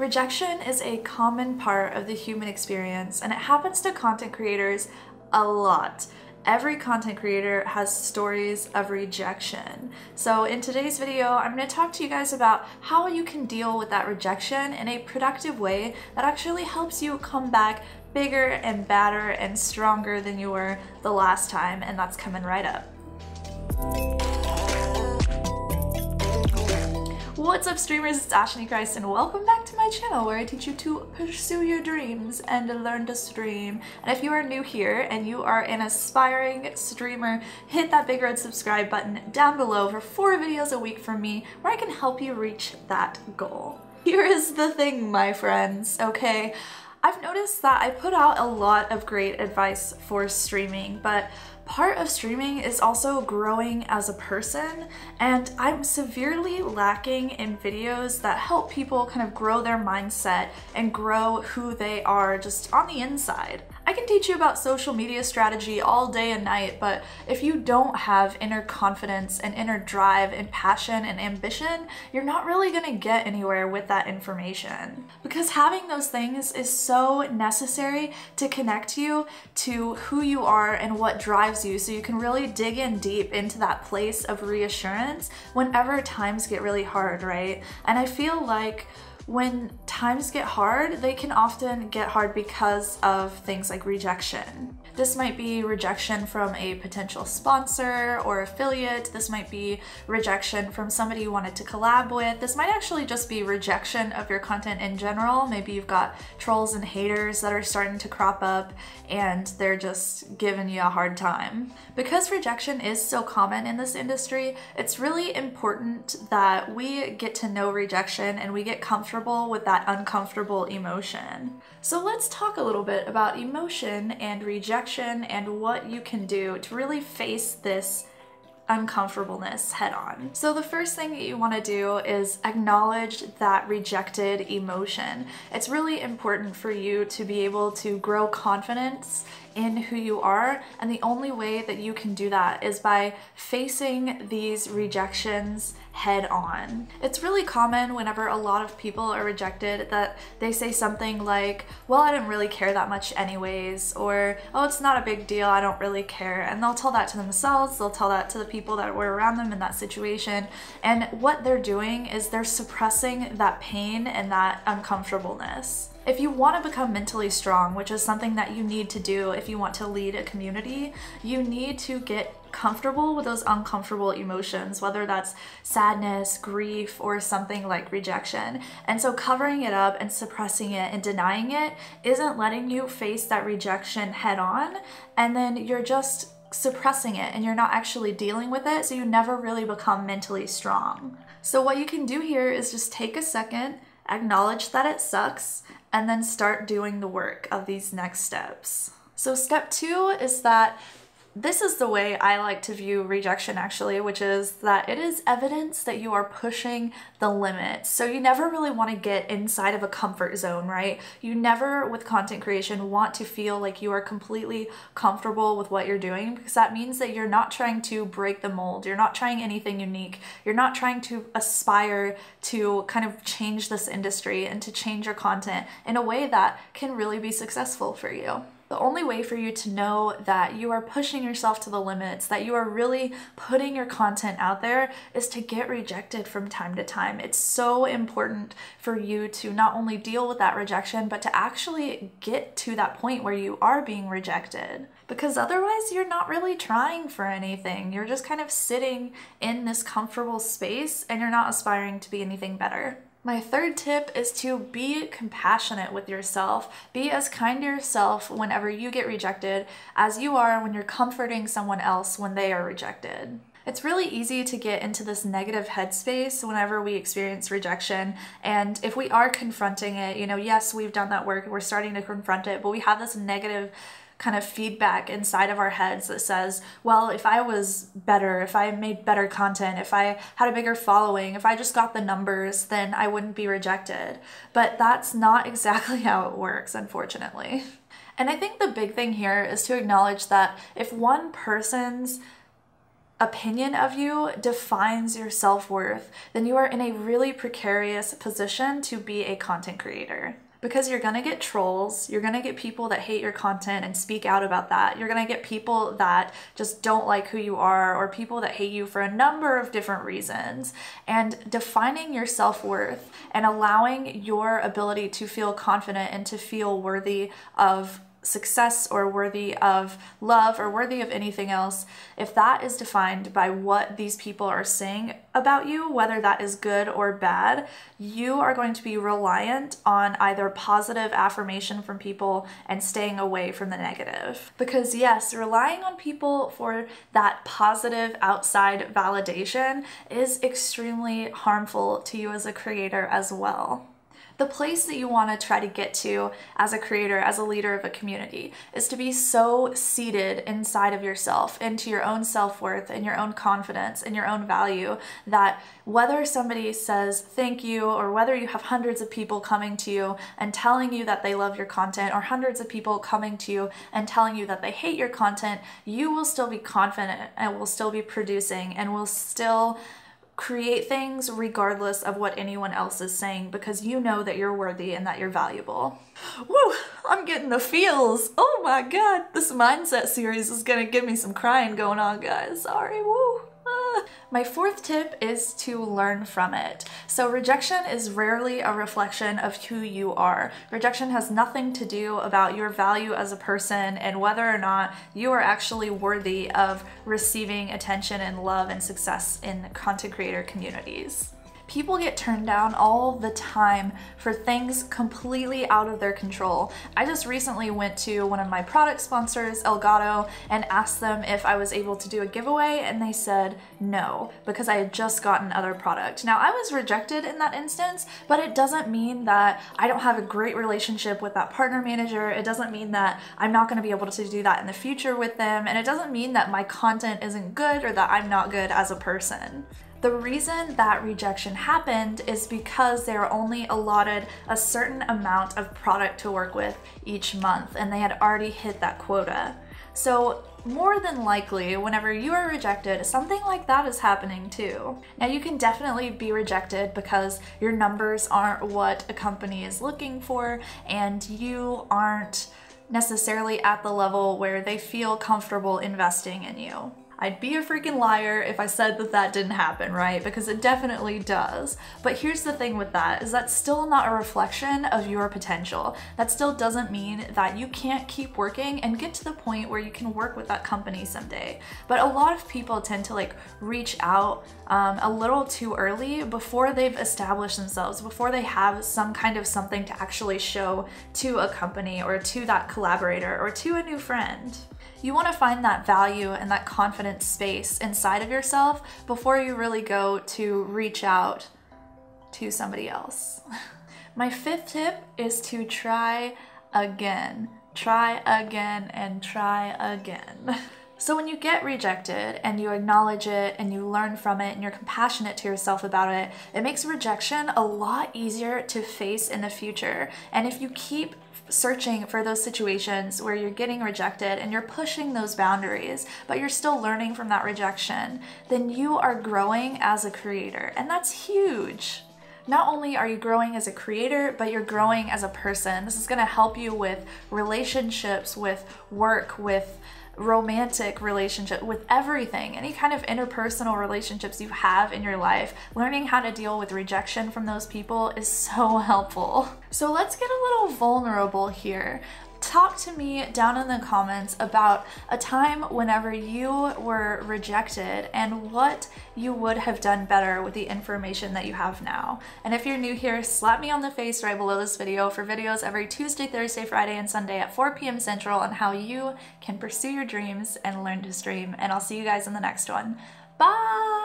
Rejection is a common part of the human experience, and it happens to content creators a lot. Every content creator has stories of rejection. So in today's video, I'm going to talk to you guys about how you can deal with that rejection in a productive way that actually helps you come back bigger and badder and stronger than you were the last time, and that's coming right up. What's up, streamers? It's Ashley Christ, and welcome back to my channel where I teach you to pursue your dreams and learn to stream. And if you are new here and you are an aspiring streamer, hit that big red subscribe button down below for 4 videos a week from me where I can help you reach that goal. Here is the thing, my friends, okay? I've noticed that I put out a lot of great advice for streaming, but part of streaming is also growing as a person, and I'm severely lacking in videos that help people kind of grow their mindset and grow who they are just on the inside. I can teach you about social media strategy all day and night, but if you don't have inner confidence and inner drive and passion and ambition, you're not really gonna get anywhere with that information. Because having those things is so necessary to connect you to who you are and what drives you, so you can really dig in deep into that place of reassurance whenever times get really hard, right? And I feel like when times get hard, they can often get hard because of things like rejection. This might be rejection from a potential sponsor or affiliate. This might be rejection from somebody you wanted to collab with. This might actually just be rejection of your content in general. Maybe you've got trolls and haters that are starting to crop up and they're just giving you a hard time. Because rejection is so common in this industry, it's really important that we get to know rejection and we get comfortable with that uncomfortable emotion. So let's talk a little bit about emotion and rejection and what you can do to really face this uncomfortableness head on. So the first thing that you want to do is acknowledge that rejected emotion. It's really important for you to be able to grow confidence in who you are, and the only way that you can do that is by facing these rejections head on. It's really common whenever a lot of people are rejected that they say something like, well, I didn't really care that much anyways, or, oh, it's not a big deal, I don't really care. And they'll tell that to themselves, they'll tell that to the people that were around them in that situation, and what they're doing is they're suppressing that pain and that uncomfortableness. If you want to become mentally strong, which is something that you need to do if you want to lead a community, you need to get comfortable with those uncomfortable emotions, whether that's sadness, grief, or something like rejection. And so covering it up and suppressing it and denying it isn't letting you face that rejection head on, and then you're just suppressing it and you're not actually dealing with it, so you never really become mentally strong. So what you can do here is just take a second, acknowledge that it sucks, and then start doing the work of these next steps. So step 2 is that this is the way I like to view rejection actually, which is that it is evidence that you are pushing the limits. So you never really want to get inside of a comfort zone, right? You never, with content creation, want to feel like you are completely comfortable with what you're doing, because that means that you're not trying to break the mold. You're not trying anything unique. You're not trying to aspire to kind of change this industry and to change your content in a way that can really be successful for you. The only way for you to know that you are pushing yourself to the limits, that you are really putting your content out there, is to get rejected from time to time. It's so important for you to not only deal with that rejection, but to actually get to that point where you are being rejected. Because otherwise you're not really trying for anything. You're just kind of sitting in this comfortable space and you're not aspiring to be anything better. My third tip is to be compassionate with yourself. Be as kind to yourself whenever you get rejected as you are when you're comforting someone else when they are rejected. It's really easy to get into this negative headspace whenever we experience rejection, and if we are confronting it, you know, yes, we've done that work, we're starting to confront it, but we have this negative kind of feedback inside of our heads that says, well, if I was better, if I made better content, if I had a bigger following, if I just got the numbers, then I wouldn't be rejected. But that's not exactly how it works, unfortunately. And I think the big thing here is to acknowledge that if one person's opinion of you defines your self-worth, then you are in a really precarious position to be a content creator. Because you're gonna get trolls, you're gonna get people that hate your content and speak out about that. You're gonna get people that just don't like who you are, or people that hate you for a number of different reasons. And defining your self-worth and allowing your ability to feel confident and to feel worthy of success or worthy of love or worthy of anything else, if that is defined by what these people are saying about you, whether that is good or bad, you are going to be reliant on either positive affirmation from people and staying away from the negative. Because yes, relying on people for that positive outside validation is extremely harmful to you as a creator as well. The place that you want to try to get to as a creator, as a leader of a community, is to be so seated inside of yourself, into your own self-worth and your own confidence and your own value, that whether somebody says thank you, or whether you have hundreds of people coming to you and telling you that they love your content, or hundreds of people coming to you and telling you that they hate your content, you will still be confident and will still be producing and will still create things regardless of what anyone else is saying, because you know that you're worthy and that you're valuable. Woo! I'm getting the feels. Oh my god, this mindset series is gonna give me some crying going on, guys. Sorry, woo! My fourth tip is to learn from it. So rejection is rarely a reflection of who you are. Rejection has nothing to do about your value as a person and whether or not you are actually worthy of receiving attention and love and success in content creator communities. People get turned down all the time for things completely out of their control. I just recently went to one of my product sponsors, Elgato, and asked them if I was able to do a giveaway, and they said no, because I had just gotten other product. Now, I was rejected in that instance, but it doesn't mean that I don't have a great relationship with that partner manager. It doesn't mean that I'm not gonna be able to do that in the future with them, and it doesn't mean that my content isn't good or that I'm not good as a person. The reason that rejection happened is because they were only allotted a certain amount of product to work with each month, and they had already hit that quota. So more than likely, whenever you are rejected, something like that is happening too. Now, you can definitely be rejected because your numbers aren't what a company is looking for, and you aren't necessarily at the level where they feel comfortable investing in you. I'd be a freaking liar if I said that that didn't happen, right? Because it definitely does. But here's the thing with that, is that's still not a reflection of your potential. That still doesn't mean that you can't keep working and get to the point where you can work with that company someday. But a lot of people tend to reach out a little too early before they've established themselves, before they have some kind of something to actually show to a company or to that collaborator or to a new friend. You want to find that value and that confidence space inside of yourself before you really go to reach out to somebody else. My fifth tip is to try again. Try again and try again. So when you get rejected and you acknowledge it and you learn from it and you're compassionate to yourself about it, it makes rejection a lot easier to face in the future. And if you keep searching for those situations where you're getting rejected and you're pushing those boundaries, but you're still learning from that rejection, then you are growing as a creator, and that's huge. Not only are you growing as a creator, but you're growing as a person. This is going to help you with relationships, with work, with romantic relationship, with everything, any kind of interpersonal relationships you have in your life. Learning how to deal with rejection from those people is so helpful. So let's get a little vulnerable here. Talk to me down in the comments about a time whenever you were rejected and what you would have done better with the information that you have now. And if you're new here, slap me on the face right below this video for videos every Tuesday, Thursday, Friday, and Sunday at 4 p.m. Central on how you can pursue your dreams and learn to stream. And I'll see you guys in the next one. Bye!